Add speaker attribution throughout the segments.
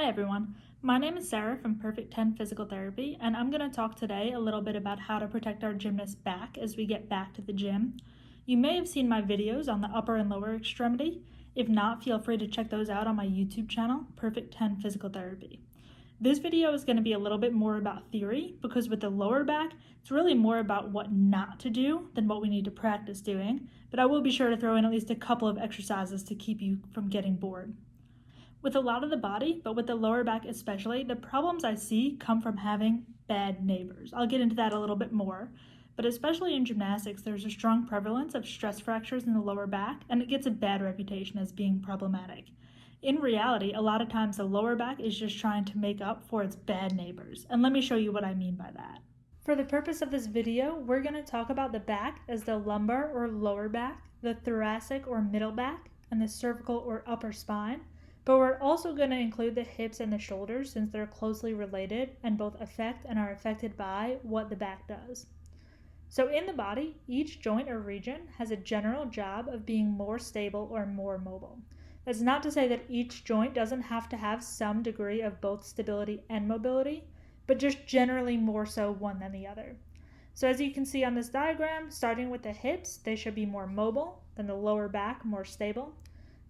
Speaker 1: everyone, my name is Sarah from Perfect 10 Physical Therapy, and I'm going to talk today a little bit about how to protect our gymnast's back as we get back to the gym. You may have seen my videos on the upper and lower extremity. If not, feel free to check those out on my YouTube channel, Perfect 10 Physical Therapy. This video is going to be a little bit more about theory because with the lower back, it's really more about what not to do than what we need to practice doing, but I will be sure to throw in at least a couple of exercises to keep you from getting bored. With a lot of the body, but with the lower back especially, the problems I see come from having bad neighbors. I'll get into that a little bit more, but especially in gymnastics, there's a strong prevalence of stress fractures in the lower back, and it gets a bad reputation as being problematic. In reality, a lot of times the lower back is just trying to make up for its bad neighbors, and let me show you what I mean by that. For the purpose of this video, we're going to talk about the back as the lumbar or lower back, the thoracic or middle back, and the cervical or upper spine. But we're also going to include the hips and the shoulders since they're closely related and both affect and are affected by what the back does. So in the body, each joint or region has a general job of being more stable or more mobile. That's not to say that each joint doesn't have to have some degree of both stability and mobility, but just generally more so one than the other. So as you can see on this diagram, starting with the hips, they should be more mobile, then the lower back more stable.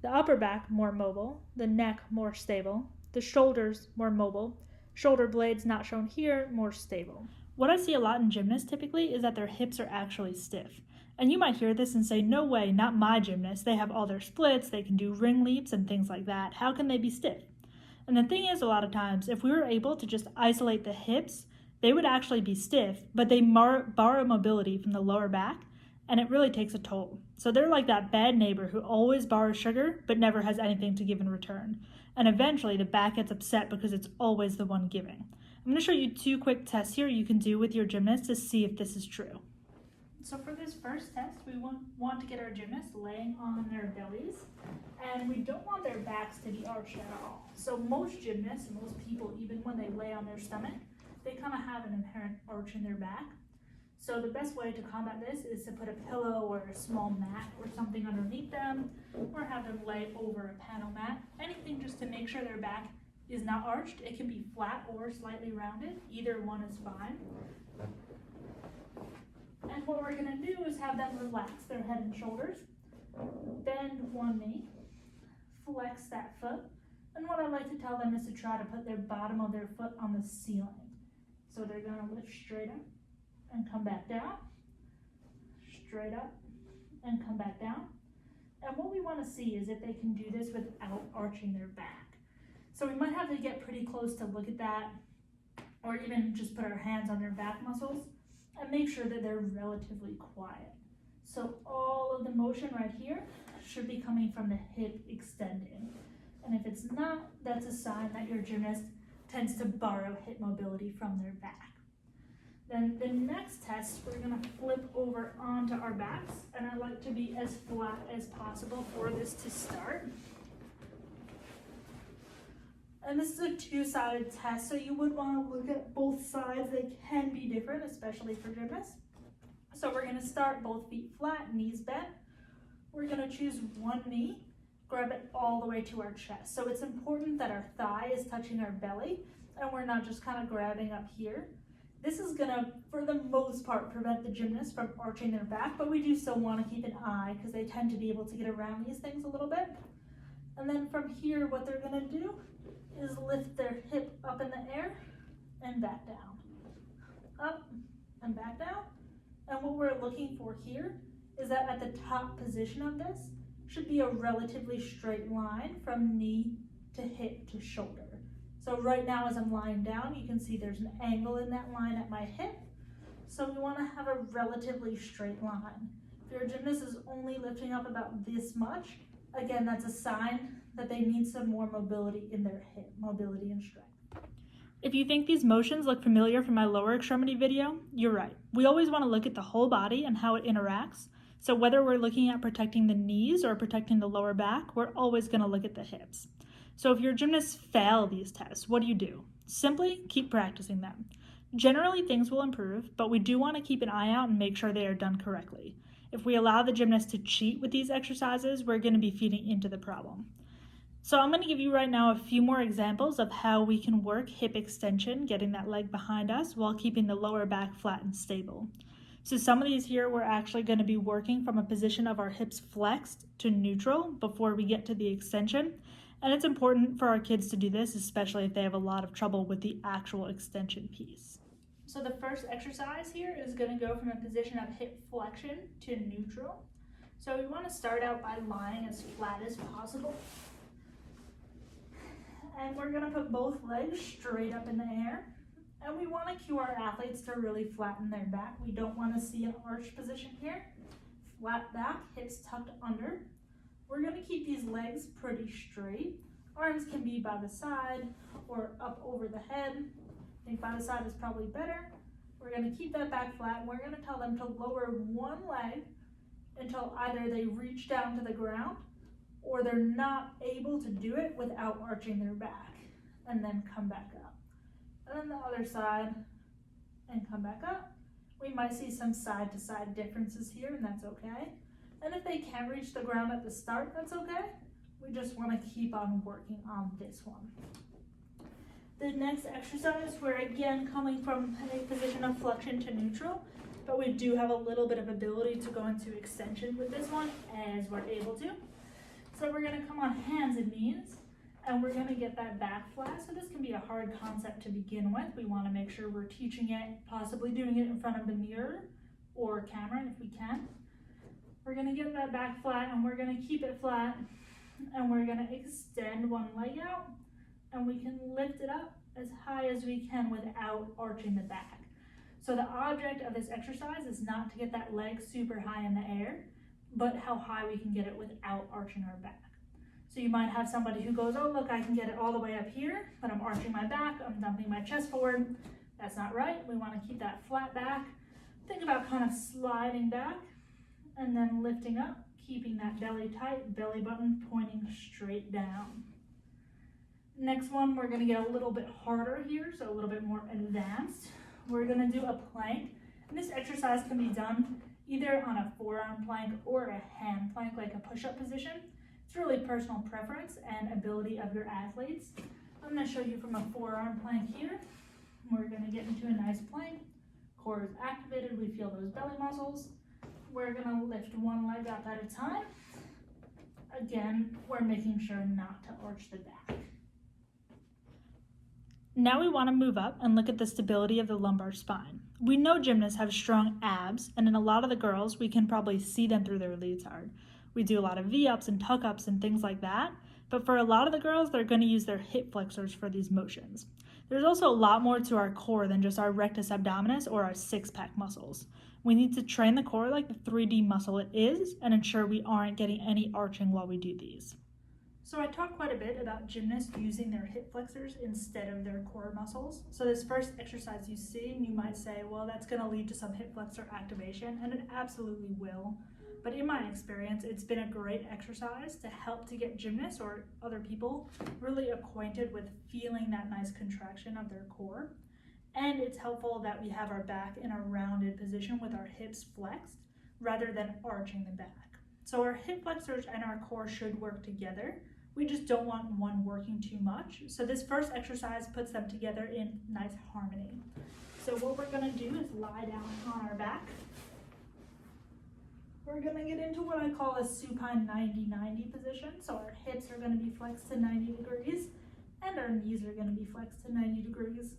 Speaker 1: The upper back more mobile, the neck more stable, the shoulders more mobile, shoulder blades not shown here more stable. What I see a lot in gymnasts typically is that their hips are actually stiff. And you might hear this and say, no way, not my gymnast. They have all their splits, they can do ring leaps and things like that. How can they be stiff? And the thing is, a lot of times, if we were able to just isolate the hips, they would actually be stiff, but they borrow mobility from the lower back, and it really takes a toll. So they're like that bad neighbor who always borrows sugar but never has anything to give in return. And eventually the back gets upset because it's always the one giving. I'm going to show you two quick tests here you can do with your gymnast to see if this is true. So for this first test, we want to get our gymnasts laying on their bellies, and we don't want their backs to be arched at all. So most gymnasts, and most people, even when they lay on their stomach, they kind of have an inherent arch in their back. So the best way to combat this is to put a pillow or a small mat or something underneath them, or have them lay over a panel mat. Anything just to make sure their back is not arched. It can be flat or slightly rounded. Either one is fine. And what we're going to do is have them relax their head and shoulders, bend one knee, flex that foot, and what I like to tell them is to try to put their bottom of their foot on the ceiling. So they're going to lift straight up and come back down, straight up and come back down. And what we want to see is if they can do this without arching their back. So we might have to get pretty close to look at that, or even just put our hands on their back muscles and make sure that they're relatively quiet. So all of the motion right here should be coming from the hip extending. And if it's not, that's a sign that your gymnast tends to borrow hip mobility from their back. Then the next test, we're going to flip over onto our backs, and I like to be as flat as possible for this to start. And this is a two-sided test, so you would want to look at both sides. They can be different, especially for gymnasts. So we're going to start both feet flat, knees bent. We're going to choose one knee, grab it all the way to our chest. So it's important that our thigh is touching our belly, and we're not just kind of grabbing up here. This is going to, for the most part, prevent the gymnast from arching their back, but we do still want to keep an eye because they tend to be able to get around these things a little bit. And then from here, what they're going to do is lift their hip up in the air and back down. Up and back down. And what we're looking for here is that at the top position of this should be a relatively straight line from knee to hip to shoulder. So right now as I'm lying down, you can see there's an angle in that line at my hip. So we want to have a relatively straight line. If your gymnast is only lifting up about this much, again, that's a sign that they need some more mobility in their hip, mobility and strength. If you think these motions look familiar from my lower extremity video, you're right. We always want to look at the whole body and how it interacts. So whether we're looking at protecting the knees or protecting the lower back, we're always going to look at the hips. So if your gymnasts fail these tests, what do? Simply keep practicing them. Generally, things will improve, but we do want to keep an eye out and make sure they are done correctly. If we allow the gymnast to cheat with these exercises, we're going to be feeding into the problem. So I'm going to give you right now a few more examples of how we can work hip extension, getting that leg behind us while keeping the lower back flat and stable. So some of these here, we're actually going to be working from a position of our hips flexed to neutral before we get to the extension. And it's important for our kids to do this, especially if they have a lot of trouble with the actual extension piece. So the first exercise here is going to go from a position of hip flexion to neutral. So we want to start out by lying as flat as possible. And we're going to put both legs straight up in the air. And we want to cue our athletes to really flatten their back. We don't want to see an arch position here. Flat back, hips tucked under. We're going to keep these legs pretty straight. Arms can be by the side or up over the head. I think by the side is probably better. We're going to keep that back flat. We're going to tell them to lower one leg until either they reach down to the ground or they're not able to do it without arching their back, and then come back up. And then the other side, and come back up. We might see some side to side differences here, and that's okay. And if they can't reach the ground at the start, that's okay. We just want to keep on working on this one. The next exercise, we're again coming from a position of flexion to neutral, but we do have a little bit of ability to go into extension with this one as we're able to. So we're going to come on hands and knees, and we're going to get that back flat. So this can be a hard concept to begin with. We want to make sure we're teaching it, possibly doing it in front of the mirror or camera if we can. We're going to get that back flat, and we're going to keep it flat, and we're going to extend one leg out, and we can lift it up as high as we can without arching the back. So the object of this exercise is not to get that leg super high in the air, but how high we can get it without arching our back. So you might have somebody who goes, oh look, I can get it all the way up here, but I'm arching my back, I'm dumping my chest forward. That's not right. We want to keep that flat back. Think about kind of sliding back and then lifting up, keeping that belly tight, belly button pointing straight down. Next one, we're going to get a little bit harder here, so a little bit more advanced. We're going to do a plank, and this exercise can be done either on a forearm plank or a hand plank, like a push-up position. It's really personal preference and ability of your athletes. I'm going to show you from a forearm plank here. We're going to get into a nice plank. Core is activated. We feel those belly muscles. We're going to lift one leg up at a time. Again, we're making sure not to arch the back. Now we want to move up and look at the stability of the lumbar spine. We know gymnasts have strong abs, and in a lot of the girls, we can probably see them through their leotard. We do a lot of V-ups and tuck-ups and things like that, but for a lot of the girls, they're going to use their hip flexors for these motions. There's also a lot more to our core than just our rectus abdominis or our six-pack muscles. We need to train the core like the 3D muscle it is and ensure we aren't getting any arching while we do these. So I talked quite a bit about gymnasts using their hip flexors instead of their core muscles. So this first exercise you see, and you might say, well, that's going to lead to some hip flexor activation, and it absolutely will. But in my experience, it's been a great exercise to help to get gymnasts or other people really acquainted with feeling that nice contraction of their core. And it's helpful that we have our back in a rounded position with our hips flexed rather than arching the back. So our hip flexors and our core should work together. We just don't want one working too much. So this first exercise puts them together in nice harmony. So what we're going to do is lie down on our back. We're going to get into what I call a supine 90-90 position. So our hips are going to be flexed to 90 degrees and our knees are going to be flexed to 90 degrees.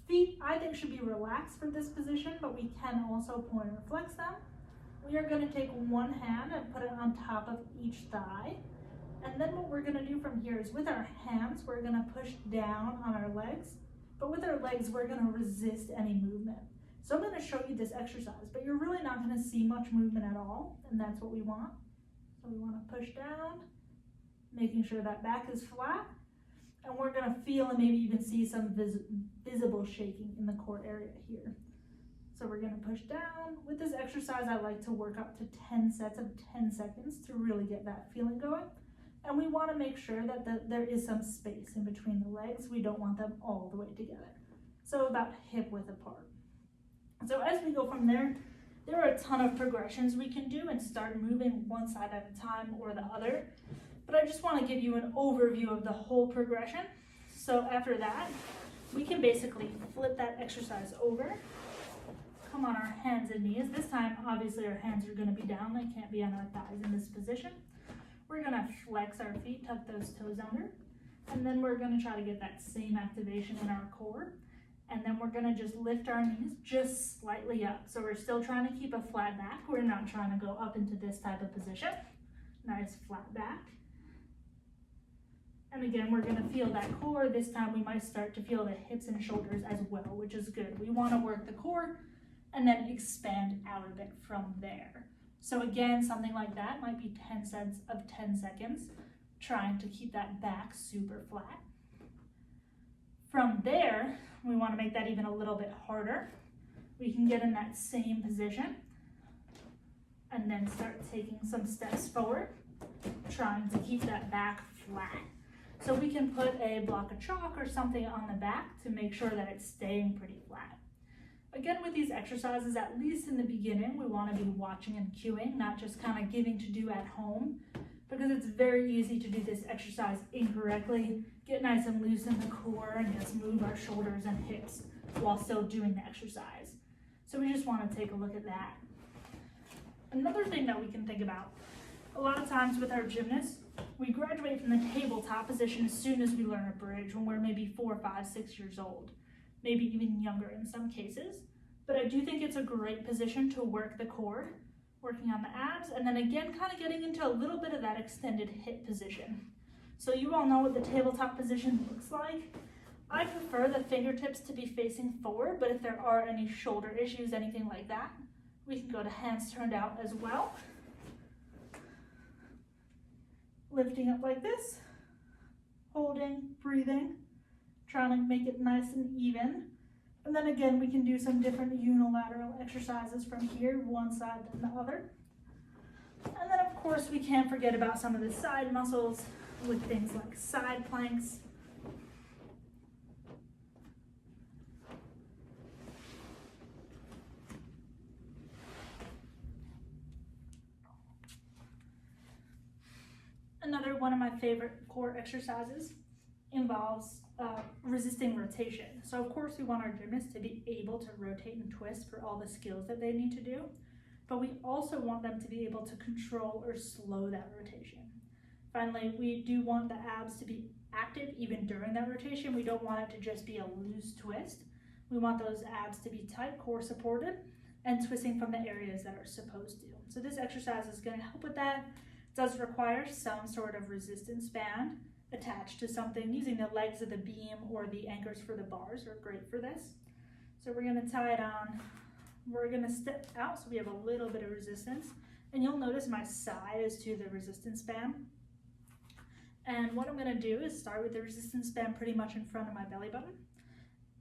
Speaker 1: Feet, I think, should be relaxed for this position, but we can also point or flex them. We are going to take one hand and put it on top of each thigh. And then what we're going to do from here is with our hands, we're going to push down on our legs. But with our legs, we're going to resist any movement. So I'm going to show you this exercise, but you're really not going to see much movement at all. And that's what we want. So we want to push down, making sure that back is flat. And we're going to feel and maybe even see some visible shaking in the core area here. So we're going to push down. With this exercise, I like to work up to 10 sets of 10 seconds to really get that feeling going. And we want to make sure that there is some space in between the legs. We don't want them all the way together. So about hip width apart. So as we go from there are a ton of progressions we can do and start moving one side at a time or the other. but I just want to give you an overview of the whole progression. So after that, we can basically flip that exercise over, come on our hands and knees. This time, obviously, our hands are going to be down. They can't be on our thighs in this position. We're going to flex our feet, tuck those toes under, and then we're going to try to get that same activation in our core. And then we're going to just lift our knees just slightly up. So we're still trying to keep a flat back. We're not trying to go up into this type of position. Nice flat back. And again, we're going to feel that core. This time we might start to feel the hips and shoulders as well, which is good. We want to work the core and then expand out a bit from there. So again, something like that might be 10 sets of 10 seconds, trying to keep that back super flat. From there, we want to make that even a little bit harder. We can get in that same position and then start taking some steps forward, trying to keep that back flat. So we can put a block of chalk or something on the back to make sure that it's staying pretty flat. Again, with these exercises, at least in the beginning, we want to be watching and cueing, not just kind of giving to do at home, because it's very easy to do this exercise incorrectly, get nice and loose in the core, and just move our shoulders and hips while still doing the exercise. So we just want to take a look at that. Another thing that we can think about, a lot of times with our gymnasts, we graduate from the tabletop position as soon as we learn a bridge when we're maybe 4, 5, 6 years old, maybe even younger in some cases. But I do think it's a great position to work the core, working on the abs, and then again, kind of getting into a little bit of that extended hip position. So you all know what the tabletop position looks like. I prefer the fingertips to be facing forward, but if there are any shoulder issues, anything like that, we can go to hands turned out as well. Lifting up like this, holding, breathing, trying to make it nice and even. And then again, we can do some different unilateral exercises from here, one side then the other. And then of course, we can't forget about some of the side muscles with things like side planks. Another one of my favorite core exercises involves resisting rotation. So of course we want our gymnasts to be able to rotate and twist for all the skills that they need to do, but we also want them to be able to control or slow that rotation. Finally, we do want the abs to be active even during that rotation. We don't want it to just be a loose twist. We want those abs to be tight, core supported, and twisting from the areas that are supposed to. So this exercise is going to help with that. It does require some sort of resistance band attached to something. Using the legs of the beam or the anchors for the bars are great for this. So we're going to tie it on. We're going to step out so we have a little bit of resistance. And you'll notice my side is to the resistance band. And what I'm going to do is start with the resistance band pretty much in front of my belly button.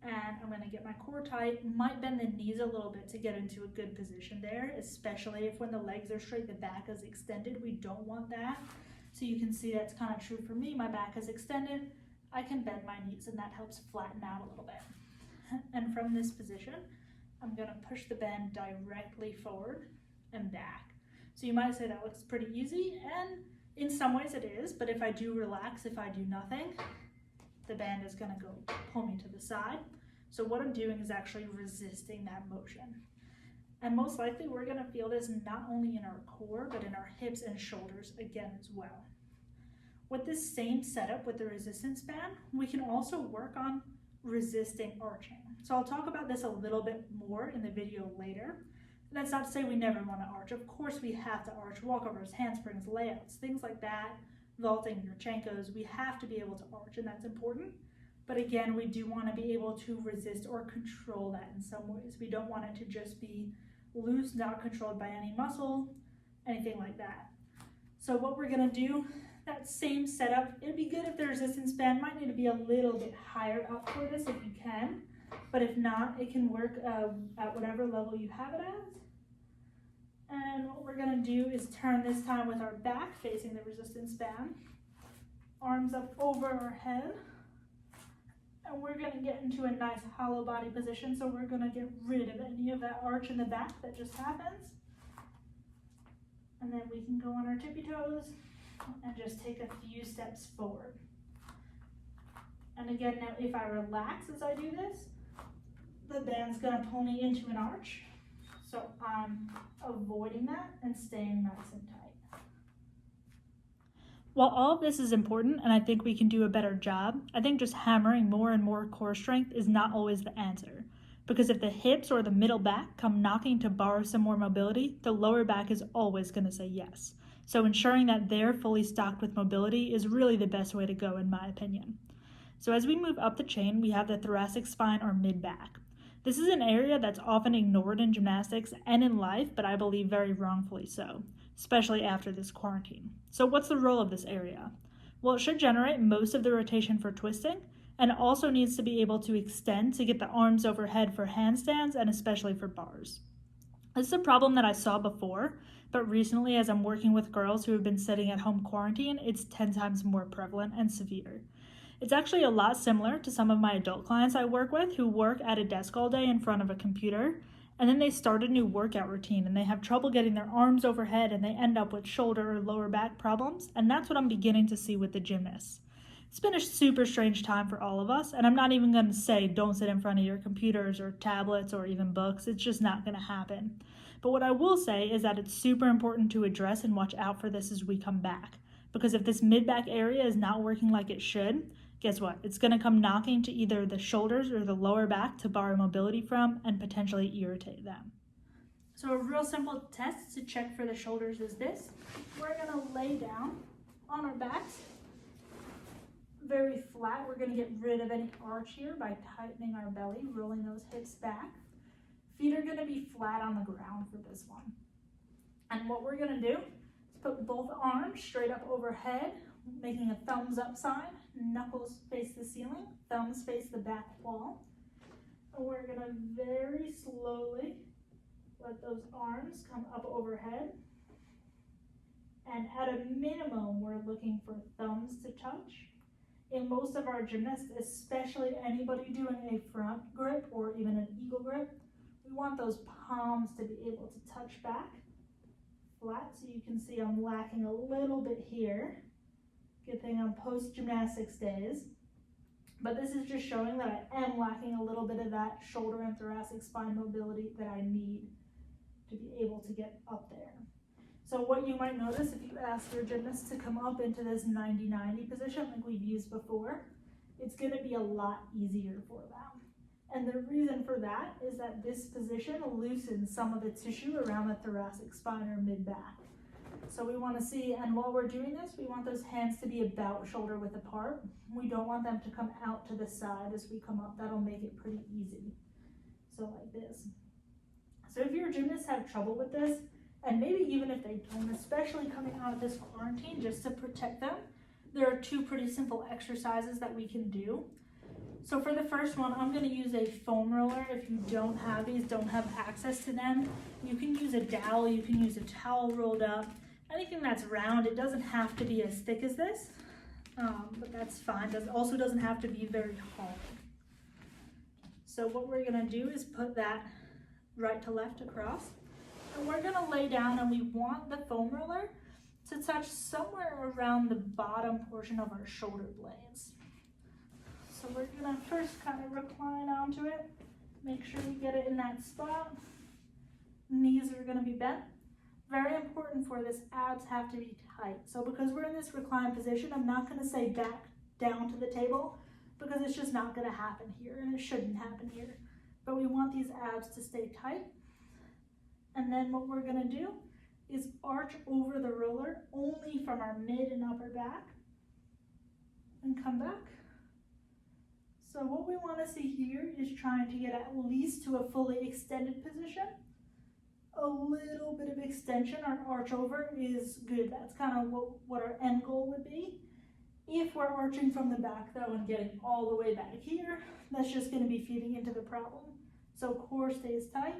Speaker 1: And I'm going to get my core tight, might bend the knees a little bit to get into a good position there, especially if when the legs are straight, the back is extended. We don't want that. So you can see that's kind of true for me. My back is extended. I can bend my knees and that helps flatten out a little bit. And from this position, I'm going to push the bend directly forward and back. So you might say that looks pretty easy, and in some ways it is, but if I do relax, if I do nothing, the band is going to go pull me to the side. So what I'm doing is actually resisting that motion. And most likely we're going to feel this not only in our core, but in our hips and shoulders again as well. With this same setup with the resistance band, we can also work on resisting arching. So I'll talk about this a little bit more in the video later. And that's not to say we never want to arch. Of course we have to arch, walkovers, handsprings, layouts, things like that, vaulting, Yurchenkos. We have to be able to arch, and that's important. But again, we do want to be able to resist or control that in some ways. We don't want it to just be loose, not controlled by any muscle, anything like that. So what we're going to do, that same setup, it'd be good if the resistance band might need to be a little bit higher up for this if you can, but if not, it can work at whatever level you have it as. And what we're going to do is turn this time with our back facing the resistance band, arms up over our head, and we're going to get into a nice hollow body position. So we're going to get rid of any of that arch in the back that just happens. And then we can go on our tippy toes and just take a few steps forward. And again, now if I relax as I do this, the band's gonna pull me into an arch. So I'm avoiding that and staying nice and tight. While all of this is important, and I think we can do a better job, I think just hammering more and more core strength is not always the answer. Because if the hips or the middle back come knocking to borrow some more mobility, the lower back is always gonna say yes. So ensuring that they're fully stocked with mobility is really the best way to go in my opinion. So as we move up the chain, we have the thoracic spine or mid-back. This is an area that's often ignored in gymnastics and in life, but I believe very wrongfully so, especially after this quarantine. So what's the role of this area? Well, it should generate most of the rotation for twisting, and it also needs to be able to extend to get the arms overhead for handstands and especially for bars. This is a problem that I saw before, but recently as I'm working with girls who have been sitting at home quarantine, it's 10 times more prevalent and severe. It's actually a lot similar to some of my adult clients I work with who work at a desk all day in front of a computer, and then they start a new workout routine and they have trouble getting their arms overhead and they end up with shoulder or lower back problems, and that's what I'm beginning to see with the gymnasts. It's been a super strange time for all of us, and I'm not even going to say don't sit in front of your computers or tablets or even books. It's just not going to happen. But what I will say is that it's super important to address and watch out for this as we come back. Because if this mid-back area is not working like it should, guess what? It's going to come knocking to either the shoulders or the lower back to borrow mobility from and potentially irritate them. So a real simple test to check for the shoulders is this. We're going to lay down on our backs, very flat. We're going to get rid of any arch here by tightening our belly, rolling those hips back. Feet are going to be flat on the ground for this one. And what we're going to do is put both arms straight up overhead, making a thumbs up sign. Knuckles face the ceiling, thumbs face the back wall. And we're going to very slowly let those arms come up overhead. And at a minimum, we're looking for thumbs to touch. In most of our gymnasts, especially anybody doing a front grip or even an eagle grip, we want those palms to be able to touch back flat. So you can see I'm lacking a little bit here. Good thing on post-gymnastics days. But this is just showing that I am lacking a little bit of that shoulder and thoracic spine mobility that I need to be able to get up there. So what you might notice if you ask your gymnast to come up into this 90-90 position like we've used before, it's going to be a lot easier for them. And the reason for that is that this position loosens some of the tissue around the thoracic spine or mid-back. So we want to see, and while we're doing this, we want those hands to be about shoulder width apart. We don't want them to come out to the side as we come up. That'll make it pretty easy. So like this. So if your gymnasts have trouble with this, and maybe even if they don't, especially coming out of this quarantine, just to protect them, there are two pretty simple exercises that we can do. So for the first one, I'm going to use a foam roller. If you don't have these, don't have access to them, you can use a dowel, you can use a towel rolled up, anything that's round. It doesn't have to be as thick as this, but that's fine. It also doesn't have to be very hard. So what we're going to do is put that right to left across. And we're going to lay down, and we want the foam roller to touch somewhere around the bottom portion of our shoulder blades. So we're going to first kind of recline onto it, make sure we get it in that spot. Knees are going to be bent. Very important for this, abs have to be tight. So because we're in this reclined position, I'm not going to say back down to the table because it's just not going to happen here, and it shouldn't happen here. But we want these abs to stay tight. And then what we're going to do is arch over the roller only from our mid and upper back and come back. So what we want to see here is trying to get at least to a fully extended position. A little bit of extension or arch over is good. That's kind of what our end goal would be. If we're arching from the back though and getting all the way back here, that's just going to be feeding into the problem. So core stays tight.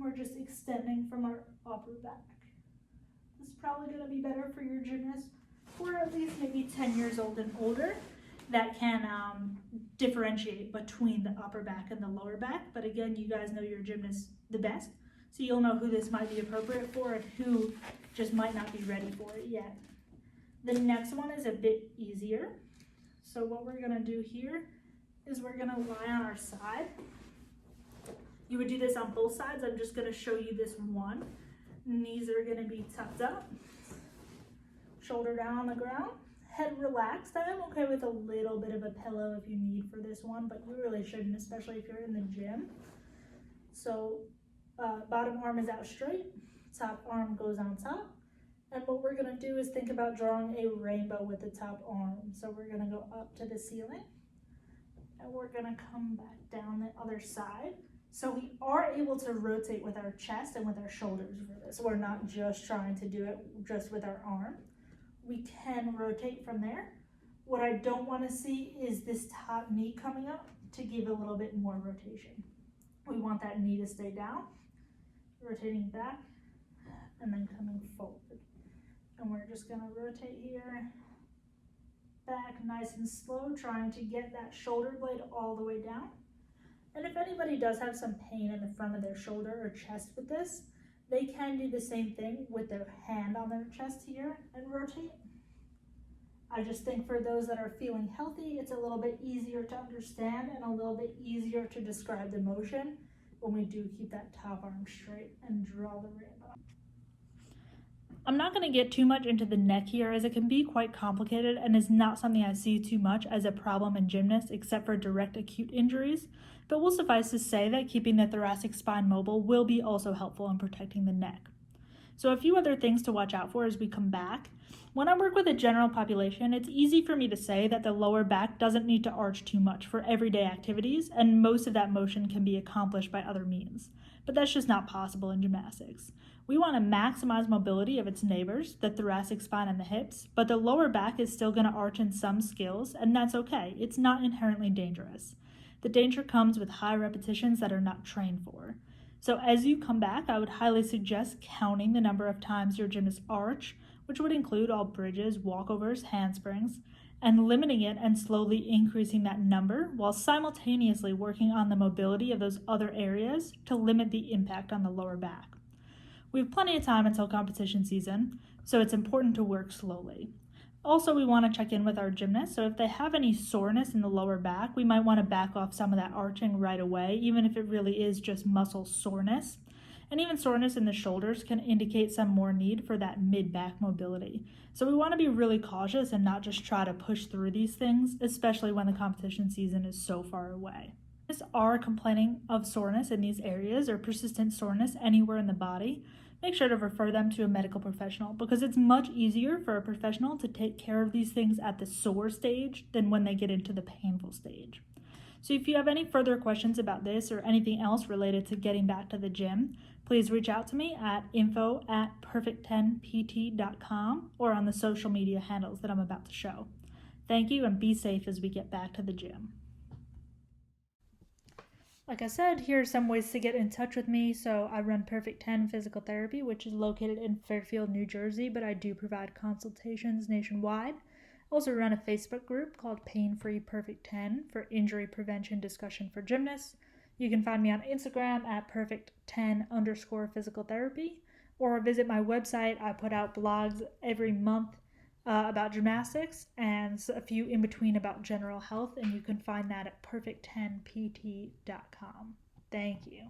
Speaker 1: We're just extending from our upper back. This is probably going to be better for your gymnast who are at least maybe 10 years old and older that can differentiate between the upper back and the lower back. But again, you guys know your gymnast the best, so you'll know who this might be appropriate for and who just might not be ready for it yet. The next one is a bit easier. So what we're gonna do here is we're gonna lie on our side. You would do this on both sides. I'm just gonna show you this one. Knees are gonna be tucked up, shoulder down on the ground, head relaxed. I am okay with a little bit of a pillow if you need for this one, but you really shouldn't, especially if you're in the gym. So bottom arm is out straight, top arm goes on top. And what we're gonna do is think about drawing a rainbow with the top arm. So we're gonna go up to the ceiling and we're gonna come back down the other side. So we are able to rotate with our chest and with our shoulders for this. We're not just trying to do it just with our arm. We can rotate from there. What I don't wanna see is this top knee coming up to give a little bit more rotation. We want that knee to stay down, rotating back, and then coming forward. And we're just gonna rotate here, back nice and slow, trying to get that shoulder blade all the way down. And if anybody does have some pain in the front of their shoulder or chest with this, they can do the same thing with their hand on their chest here and rotate. I just think for those that are feeling healthy, it's a little bit easier to understand and a little bit easier to describe the motion when we do keep that top arm straight and draw the rainbow. I'm not going to get too much into the neck here as it can be quite complicated and is not something I see too much as a problem in gymnasts except for direct acute injuries, but will suffice to say that keeping the thoracic spine mobile will be also helpful in protecting the neck. So a few other things to watch out for as we come back. When I work with a general population, it's easy for me to say that the lower back doesn't need to arch too much for everyday activities, and most of that motion can be accomplished by other means. But that's just not possible in gymnastics. We want to maximize mobility of its neighbors, the thoracic spine and the hips, but the lower back is still going to arch in some skills, and that's okay. It's not inherently dangerous. The danger comes with high repetitions that are not trained for. So as you come back, I would highly suggest counting the number of times your gymnasts arch, which would include all bridges, walkovers, handsprings, and limiting it and slowly increasing that number while simultaneously working on the mobility of those other areas to limit the impact on the lower back. We have plenty of time until competition season, so it's important to work slowly. Also, we want to check in with our gymnasts, so if they have any soreness in the lower back, we might want to back off some of that arching right away, even if it really is just muscle soreness. And even soreness in the shoulders can indicate some more need for that mid-back mobility. So we want to be really cautious and not just try to push through these things, especially when the competition season is so far away. If you are complaining of soreness in these areas or persistent soreness anywhere in the body, make sure to refer them to a medical professional because it's much easier for a professional to take care of these things at the sore stage than when they get into the painful stage. So if you have any further questions about this or anything else related to getting back to the gym, please reach out to me at info@perfect10pt.com or on the social media handles that I'm about to show. Thank you and be safe as we get back to the gym. Like I said, here are some ways to get in touch with me. So I run Perfect 10 Physical Therapy, which is located in Fairfield, New Jersey, but I do provide consultations nationwide. I also run a Facebook group called Pain Free Perfect 10 for injury prevention discussion for gymnasts. You can find me on Instagram at perfect10_physical therapy or visit my website. I put out blogs every month about gymnastics and a few in between about general health, and you can find that at perfect10pt.com. Thank you.